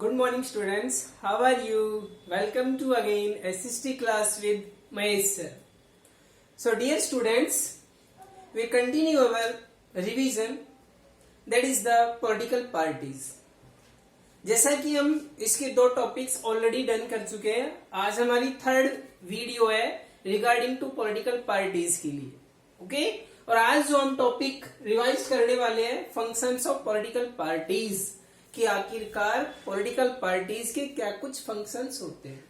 Good morning students, how are you? Welcome to again SST class with Mahesh sir. So dear students, we continue our revision, that is the political parties. जैसा कि हम इसके दो topics already done कर चुके हैं, आज हमारी थर्ड वीडियो है रिगार्डिंग टू पॉलिटिकल पार्टीज के लिए, ओके? और आज जो हम टॉपिक रिवाइज करने वाले हैं फंक्शंस ऑफ पॉलिटिकल पार्टीज, कि आखिरकार पॉलिटिकल पार्टीज के क्या कुछ फंक्शंस होते हैं।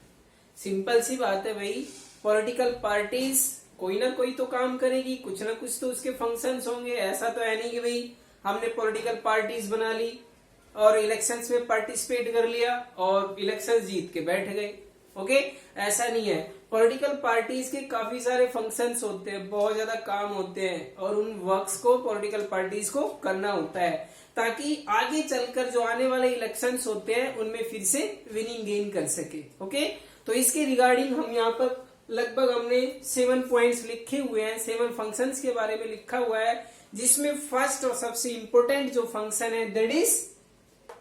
सिंपल सी बात है भाई, पॉलिटिकल पार्टीज कोई ना कोई तो काम करेगी, कुछ ना कुछ तो उसके फंक्शंस होंगे। ऐसा तो है नहीं कि भाई हमने पॉलिटिकल पार्टीज बना ली और इलेक्शंस में पार्टिसिपेट कर लिया और इलेक्शंस जीत के बैठ गए, ओके? ऐसा नहीं है। पॉलिटिकल पार्टीज के काफी सारे फंक्शंस होते हैं, बहुत ज्यादा काम होते हैं और उन वर्क्स को पॉलिटिकल पार्टीज को करना होता है ताकि आगे चलकर जो आने वाले इलेक्शंस होते हैं उनमें फिर से विनिंग गेन कर सके, ओके? तो इसके रिगार्डिंग हम यहाँ पर लगभग हमने 7 पॉइंट्स लिखे हुए हैं, 7 फंक्शंस के बारे में लिखा हुआ है, जिसमें फर्स्ट और सबसे इंपॉर्टेंट जो फंक्शन है दैट इज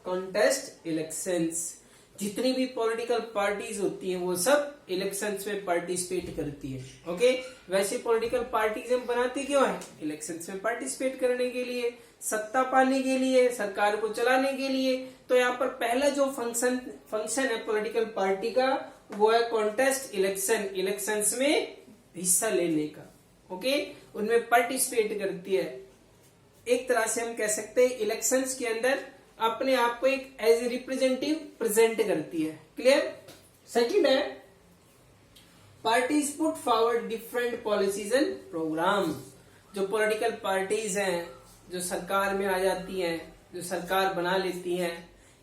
कॉन्टेस्ट इलेक्शंस। जितनी भी पॉलिटिकल पार्टीज होती हैं वो सब इलेक्शंस में पार्टिसिपेट करती है, ओके? वैसे पॉलिटिकल पार्टीज हम बनाते क्यों है? इलेक्शंस में पार्टिसिपेट करने के लिए, सत्ता पाने के लिए, सरकार को चलाने के लिए। तो यहाँ पर पहला जो फंक्शन है पॉलिटिकल पार्टी का वो है कॉन्टेस्ट इलेक्शन, इलेक्शंस में हिस्सा लेने का, ओके? उनमें पार्टिसिपेट करती है। एक तरह से हम कह सकते हैं इलेक्शंस के अंदर अपने आप को एक एज ए रिप्रेजेंटेटिव प्रेजेंट करती है। क्लियर? सेकंड है parties put forward different policies and program. जो पॉलिटिकल पार्टीज हैं जो सरकार में आ जाती हैं, जो सरकार बना लेती हैं,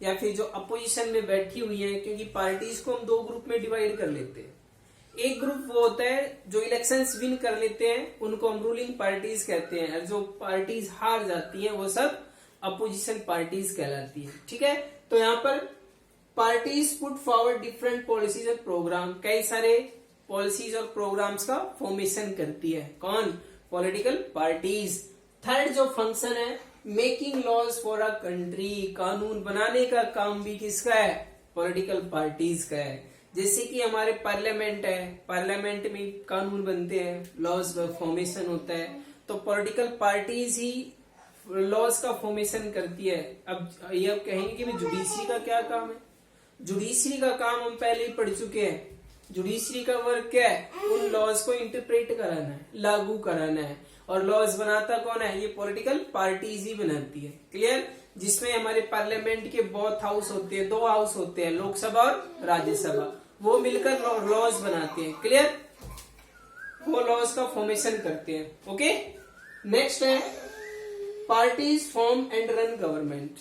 या फिर जो अपोजिशन में बैठी हुई हैं, क्योंकि पार्टीज को हम दो ग्रुप में डिवाइड कर लेते हैं। एक ग्रुप वो होता है जो इलेक्शंस विन कर लेते हैं, उनको हम रूलिंग पार्टीज कहते हैं, और जो पार्टीज हार जाती हैं वो सब अपोजिशन पार्टीज कहलाती है, ठीक है? तो यहाँ पर parties put forward different policies और प्रोग्राम, कई सारे पॉलिसीज और प्रोग्राम्स का फॉर्मेशन करती है। कौन? Political parties. थर्ड जो फंक्शन है making laws for a country, कानून बनाने का काम भी किसका है? पॉलिटिकल पार्टीज का है। जैसे कि हमारे पार्लियामेंट है, पार्लियामेंट में कानून बनते हैं, लॉज का फॉर्मेशन होता है, तो पॉलिटिकल पार्टीज ही लॉज का फॉर्मेशन करती है। अब ये आप कहेंगे कि जुडिशरी का क्या काम है? जुडिशरी का काम हम पहले ही पढ़ चुके हैं। जुडिशरी का वर्क क्या है? उन लॉज को इंटरप्रेट कराना है, लागू कराना है, और लॉज बनाता कौन है? ये पॉलिटिकल पार्टीज ही बनाती है। क्लियर? जिसमें हमारे पार्लियामेंट के बहुत हाउस होते हैं, 2 हाउस होते हैं, लोकसभा और राज्यसभा, वो मिलकर लॉज बनाते हैं। क्लियर? वो लॉज का फॉर्मेशन करते हैं, ओके? नेक्स्ट है parties form and run government.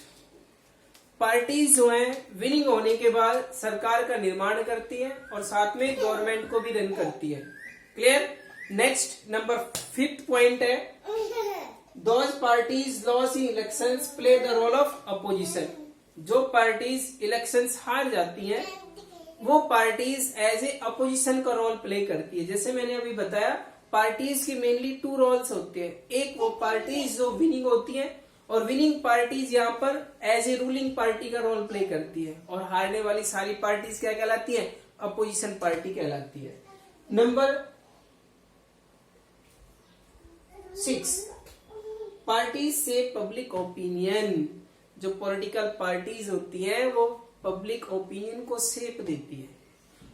Parties जो है विनिंग होने के बाद सरकार का निर्माण करती है और साथ में गवर्नमेंट को भी रन करती है। Clear? Next number 5th point है those parties loss in elections play the role of opposition. जो पार्टीज इलेक्शंस हार जाती हैं वो पार्टीज एज ए अपोजिशन का रोल प्ले करती है। जैसे मैंने अभी बताया, पार्टीज की मेनली 2 रोल्स होते हैं। एक वो पार्टीज जो विनिंग होती है, और विनिंग पार्टीज यहाँ पर एज ए रूलिंग पार्टी का रोल प्ले करती है, और हारने वाली सारी पार्टीज क्या कहलाती है? अपोजिशन पार्टी कहलाती है। नंबर 6 पार्टीज से पब्लिक ओपिनियन। जो पॉलिटिकल पार्टीज होती हैं वो पब्लिक ओपिनियन को शेप देती है,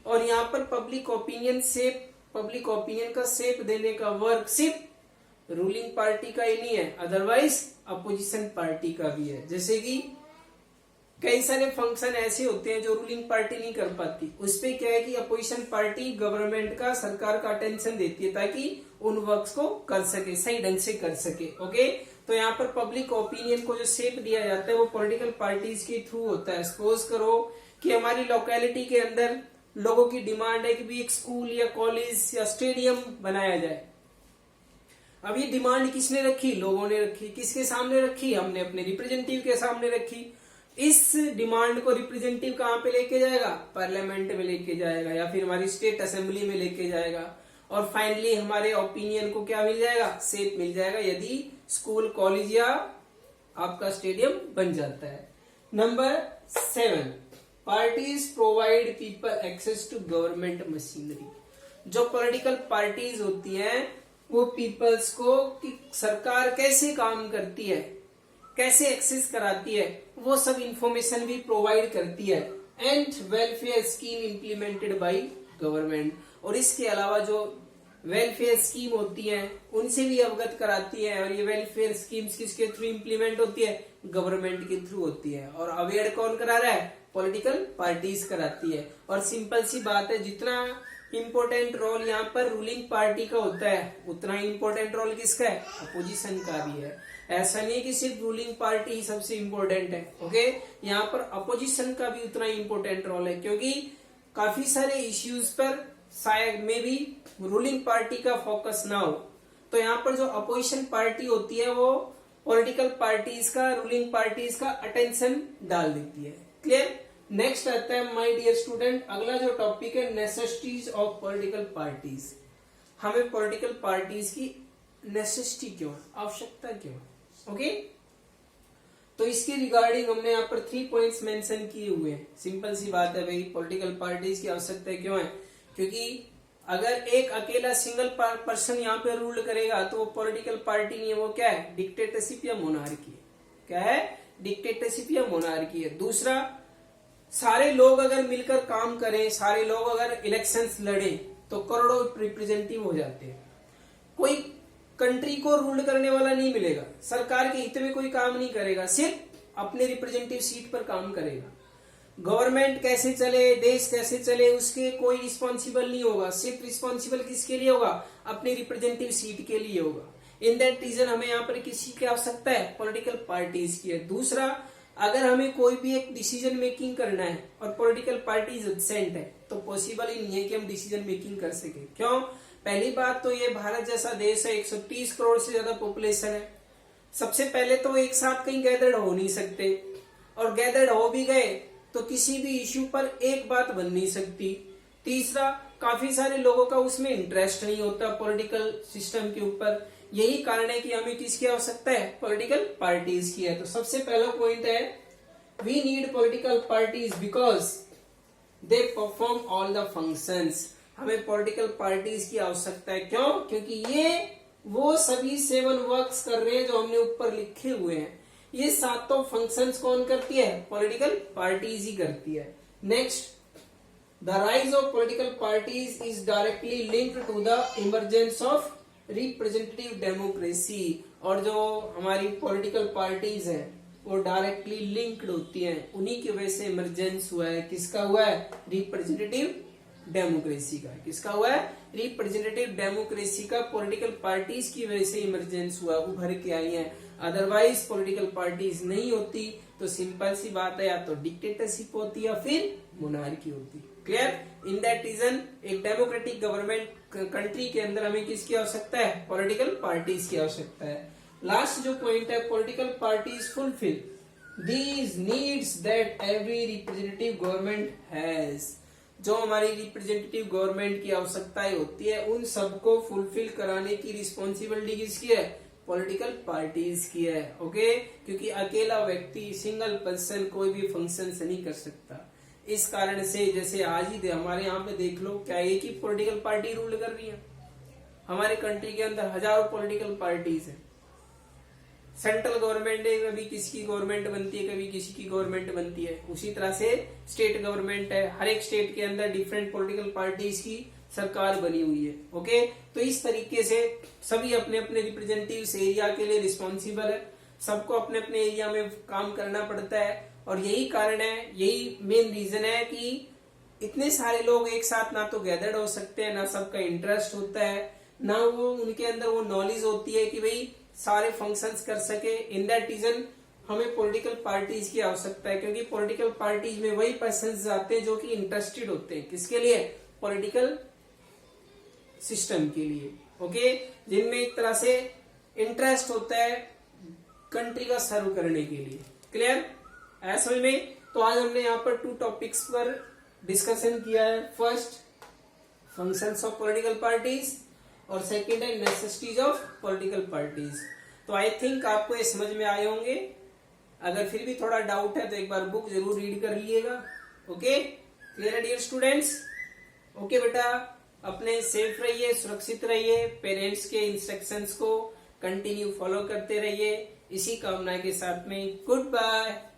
और यहाँ पर पब्लिक ओपिनियन का शेप देने का वर्क सिर्फ रूलिंग पार्टी का ही नहीं है, अदरवाइज अपोजिशन पार्टी का भी है। जैसे कि कई सारे फंक्शन ऐसे होते हैं जो रूलिंग पार्टी नहीं कर पाती, उसपे क्या है कि अपोजिशन पार्टी गवर्नमेंट का, सरकार का अटेंशन देती है ताकि उन वर्क्स को कर सके, सही ढंग से कर सके, ओके? तो यहाँ पर पब्लिक ओपिनियन को जो शेप दिया जाता है वो पॉलिटिकल पार्टीज के थ्रू होता है। सपोज करो कि हमारी लोकेलिटी के अंदर लोगों की डिमांड है कि भी एक स्कूल या कॉलेज या स्टेडियम बनाया जाए। अब ये डिमांड किसने रखी? लोगों ने रखी। किसके सामने रखी? हमने अपने रिप्रेजेंटेटिव के सामने रखी। इस डिमांड को रिप्रेजेंटेटिव कहाँ पे लेके जाएगा? पार्लियामेंट में लेके जाएगा, या फिर हमारी स्टेट असेंबली में लेके जाएगा, और फाइनली हमारे ओपिनियन को क्या मिल जाएगा? शेप मिल जाएगा, यदि स्कूल, कॉलेज या आपका स्टेडियम बन जाता है। Number 7 parties provide people access to government machinery. जो पॉलिटिकल पार्टीज होती हैं वो पीपल्स को कि सरकार कैसे काम करती है, कैसे एक्सेस कराती है, वो सब इंफॉर्मेशन भी प्रोवाइड करती है। And welfare scheme implemented by government, और इसके अलावा जो वेलफेयर स्कीम होती है उनसे भी अवगत कराती है। और ये वेलफेयर स्कीम्स किसके थ्रू इम्प्लीमेंट होती है? गवर्नमेंट के थ्रू होती है। और अवेयर कौन करा रहा है? पॉलिटिकल पार्टीज कराती है। और सिंपल सी बात है, जितना इम्पोर्टेंट रोल यहाँ पर रूलिंग पार्टी का होता है उतना ही इम्पोर्टेंट रोल किसका है? अपोजिशन का भी है। ऐसा नहीं है कि सिर्फ रूलिंग पार्टी ही सबसे इम्पोर्टेंट है। ओके, यहाँ पर अपोजिशन का भी उतना ही इम्पोर्टेंट रोल है, क्योंकि काफी सारे इश्यूज पर शायद में भी रूलिंग पार्टी का फोकस ना हो, तो यहाँ पर जो अपोजिशन पार्टी होती है वो पॉलिटिकल पार्टीज का, रूलिंग पार्टीज का अटेंशन डाल देती है। क्लियर? नेक्स्ट आता है माय डियर स्टूडेंट, अगला जो टॉपिक है नेसेसिटीज ऑफ पॉलिटिकल पार्टीज। हमें पॉलिटिकल पार्टीज की नेसेसिटी क्यों है, आवश्यकता क्यों है? ओके, तो इसके रिगार्डिंग हमने यहाँ पर 3 पॉइंट्स मेंशन किए हुए हैं। सिंपल सी बात है भाई, पॉलिटिकल पार्टीज की आवश्यकता क्यों है? क्योंकि अगर एक अकेला सिंगल पर्सन यहाँ पे रूल करेगा तो वो पॉलिटिकल पार्टी नहीं है, वो क्या है? डिक्टेटरशिप या मोनार्की। क्या है? डिक्टेटरशिप या मोनार्की है। दूसरा, सारे लोग अगर मिलकर काम करें, सारे लोग अगर इलेक्शंस लड़े तो करोड़ों रिप्रेजेंटेटिव हो जाते हैं। कोई कंट्री को रूल करने वाला नहीं मिलेगा, सरकार के हित में कोई काम नहीं करेगा, सिर्फ अपने रिप्रेजेंटेटिव सीट पर काम करेगा। गवर्नमेंट कैसे चले, देश कैसे चले, उसके कोई रिस्पॉन्सिबल नहीं होगा, सिर्फ रिस्पॉन्सिबल किसके लिए होगा? अपनी रिप्रेजेंटेटिव सीट के लिए होगा। इन दैट रीजन हमें यहाँ पर किसी की आवश्यकता है? पॉलिटिकल पार्टीज की है। दूसरा, अगर हमें कोई भी एक डिसीजन मेकिंग करना है और पॉलिटिकल पार्टीज एब्सेंट है तो पॉसिबल ही नहीं है कि हम डिसीजन मेकिंग कर सके। क्यों? पहली बात तो ये भारत जैसा देश है, 130 करोड़ से ज्यादा पॉपुलेशन है। सबसे पहले तो एक साथ कहीं गैदर्ड हो नहीं सकते, और गैदर्ड हो भी गए तो किसी भी इश्यू पर एक बात बन नहीं सकती। तीसरा, काफी सारे लोगों का उसमें इंटरेस्ट नहीं होता पॉलिटिकल सिस्टम के ऊपर। यही कारण है कि हमें किसकी आवश्यकता है? पॉलिटिकल पार्टीज की है। तो सबसे पहला पॉइंट है, we need political parties because they perform all the functions. हमें पॉलिटिकल पार्टीज की आवश्यकता है। क्यों? क्योंकि ये वो सभी 7 वर्क्स कर रहे हैं जो हमने ऊपर लिखे हुए हैं। ये 7 फंक्शंस कौन करती है? पॉलिटिकल पार्टीज ही करती है। Next, the rise of political parties is directly linked to the emergence of representative democracy. और जो हमारी पॉलिटिकल पार्टीज है वो डायरेक्टली लिंक्ड होती हैं, उन्हीं की वजह से इमरजेंस हुआ है। किसका हुआ है? रिप्रेजेंटेटिव डेमोक्रेसी का। किसका हुआ है? रिप्रेजेंटेटिव डेमोक्रेसी का पॉलिटिकल पार्टीज की वजह से इमरजेंस हुआ, उभर के आई है। अदरवाइज पॉलिटिकल पार्टीज नहीं होती तो सिंपल सी बात है, या तो डिक्टेटरशिप होती या फिर मोनार्की होती। क्लियर? इन दैट रीजन एक डेमोक्रेटिक गवर्नमेंट कंट्री के अंदर हमें किसकी आवश्यकता है? पॉलिटिकल पार्टीज की आवश्यकता है। लास्ट जो पॉइंट है, political parties fulfil these needs that every representative government has. जो हमारी रिप्रेजेंटेटिव गवर्नमेंट की आवश्यकताएं होती है उन सबको फुलफिल कराने की रिस्पॉन्सिबिलिटी किसकी है? पॉलिटिकल पार्टीज की है। ओके, क्योंकि अकेला व्यक्ति, सिंगल पर्सन कोई भी फंक्शन नहीं कर सकता। इस कारण से जैसे आज ही हमारे यहाँ पे देख लो, क्या एक ही पॉलिटिकल पार्टी रूल कर रही है? हमारे कंट्री के अंदर हजारों पॉलिटिकल पार्टीज है। सेंट्रल गवर्नमेंट है, कभी किसी की गवर्नमेंट बनती है, कभी किसी की गवर्नमेंट बनती है। उसी तरह से स्टेट गवर्नमेंट है, हर एक स्टेट के अंदर डिफरेंट पॉलिटिकल पार्टीज की सरकार बनी हुई है। ओके, तो इस तरीके से सभी अपने अपने रिप्रेजेंटेटिव्स एरिया के लिए रिस्पॉन्सिबल है, सबको अपने अपने एरिया में काम करना पड़ता है। और यही कारण है, यही मेन रीजन है कि इतने सारे लोग एक साथ ना तो गैदर्ड हो सकते हैं, ना सबका इंटरेस्ट होता है, ना वो उनके अंदर वो नॉलेज होती है कि भाई सारे फंक्शंस कर सके। इन दैट रीजन हमें पॉलिटिकल पार्टीज की आवश्यकता है, क्योंकि पॉलिटिकल पार्टीज में वही पर्संस जाते हैं जो कि इंटरेस्टेड होते हैं। किसके लिए? पॉलिटिकल सिस्टम के लिए। ओके, जिनमें एक तरह से इंटरेस्ट होता है कंट्री का सर्व करने के लिए। क्लियर? ऐसे में तो आज हमने यहाँ पर 2 टॉपिक्स पर डिस्कशन किया है। First, functions of political parties, और सेकंड है नेसेसिटीज ऑफ पॉलिटिकल पार्टीज। तो आई थिंक आपको ये समझ में आए होंगे। अगर फिर भी थोड़ा डाउट है तो एक बार बुक जरूर रीड कर लीजिएगा। ओके, क्लियर है डियर स्टूडेंट्स? ओके बेटा, अपने सेफ रहिए, सुरक्षित रहिए, पेरेंट्स के इंस्ट्रक्शंस को कंटिन्यू फॉलो करते रहिए। इसी कामना के साथ में गुड बाय।